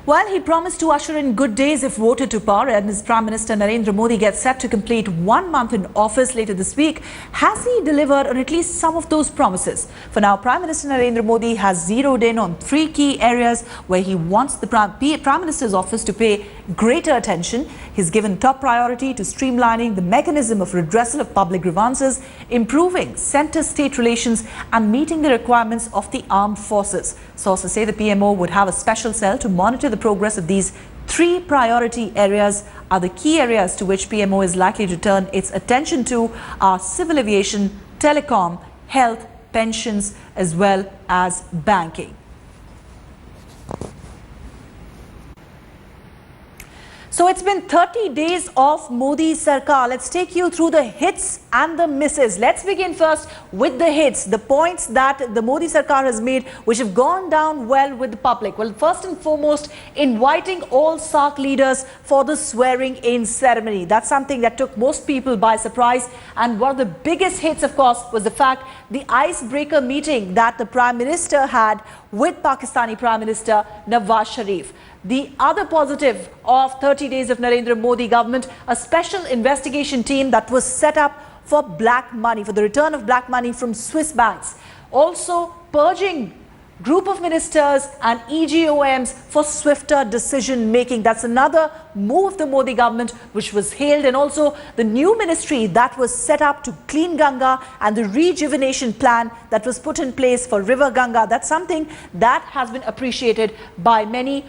Well, he promised to usher in good days if voted to power, and his Prime Minister Narendra Modi gets set to complete 1 month in office later this week. Has he delivered on at least some of those promises? For now, Prime Minister Narendra Modi has zeroed in on 3 key areas where he wants the Prime Minister's office to pay greater attention. He's given top priority to streamlining the mechanism of redressal of public grievances, improving centre-state relations and meeting the requirements of the armed forces. Sources say the PMO would have a special cell to monitor the progress of these 3 priority areas. Are the key areas to which PMO is likely to turn its attention to are civil aviation, telecom, health, pensions, as well as banking. So it's been 30 days of Modi sarkar. Let's take you through the hits and the misses. Let's begin first with the hits, the points that the Modi sarkar has made which have gone down well with the public. Well, first and foremost, inviting all SARC leaders for the swearing-in ceremony. That's something that took most people by surprise. And one of the biggest hits, of course, was the fact the icebreaker meeting that the Prime Minister had with Pakistani Prime Minister Nawaz Sharif. The other positive of 30 days of Narendra Modi government, a special investigation team that was set up for black money, for the return of black money from Swiss banks. Also purging group of ministers and EGOMs for swifter decision making. That's another move of the Modi government which was hailed. And also the new ministry that was set up to clean Ganga and the rejuvenation plan that was put in place for River Ganga. That's something that has been appreciated by many.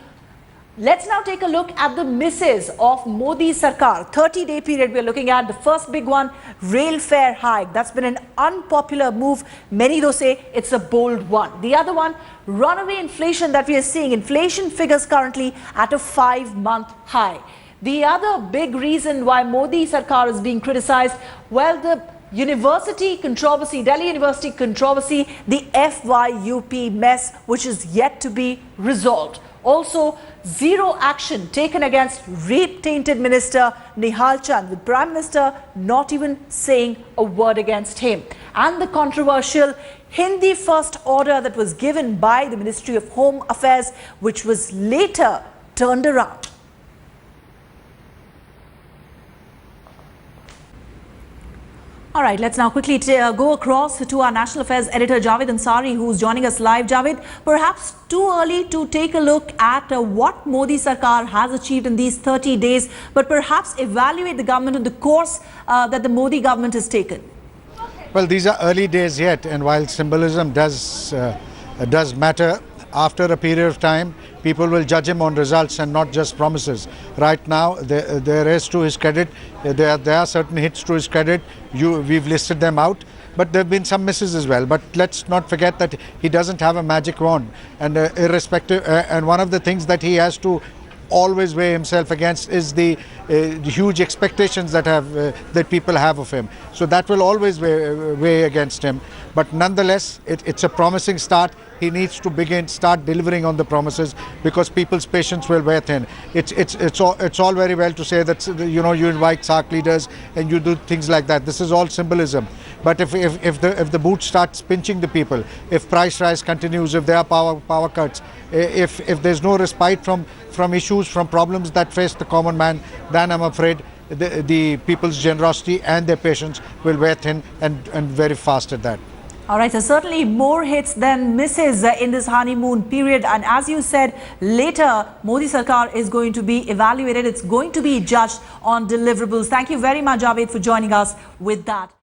Let's now take a look at the misses of Modi sarkar. 30-day period we're looking at. The first big one, rail fare hike. That's been an unpopular move. Many though say it's a bold one. The other one, runaway inflation that we are seeing. Inflation figures currently at a 5-month high. The other big reason why Modi sarkar is being criticized, well, the university controversy, Delhi University controversy, the FYUP mess, which is yet to be resolved. Also, zero action taken against rape-tainted minister Nihal Chand, with Prime Minister not even saying a word against him. And the controversial Hindi first order that was given by the Ministry of Home Affairs, which was later turned around. All right, let's now quickly go across to our National Affairs editor Javed Ansari, who's joining us live. Javed, perhaps too early to take a look at what Modi sarkar has achieved in these 30 days, but perhaps evaluate the government on the course that the Modi government has taken. Well, these are early days yet, and while symbolism does matter, after a period of time, people will judge him on results and not just promises. Right now, there is, to his credit, there are certain hits to his credit. We've listed them out, but there have been some misses as well. But let's not forget that he doesn't have a magic wand, and irrespective. And one of the things that he has to always weigh himself against is the huge expectations that people have of him. So that will always weigh against him. But nonetheless, it's a promising start. He needs to start delivering on the promises, because people's patience will wear thin. It's all very well to say that you invite SARC leaders and you do things like that. This is all symbolism. But if the boot starts pinching the people, if price rise continues, if there are power cuts, if there's no respite from issues, from problems that face the common man, then I'm afraid the people's generosity and their patience will wear thin, and very fast at that. All right, so certainly more hits than misses in this honeymoon period. And as you said, later Modi sarkar is going to be evaluated. It's going to be judged on deliverables. Thank you very much, Javed, for joining us with that.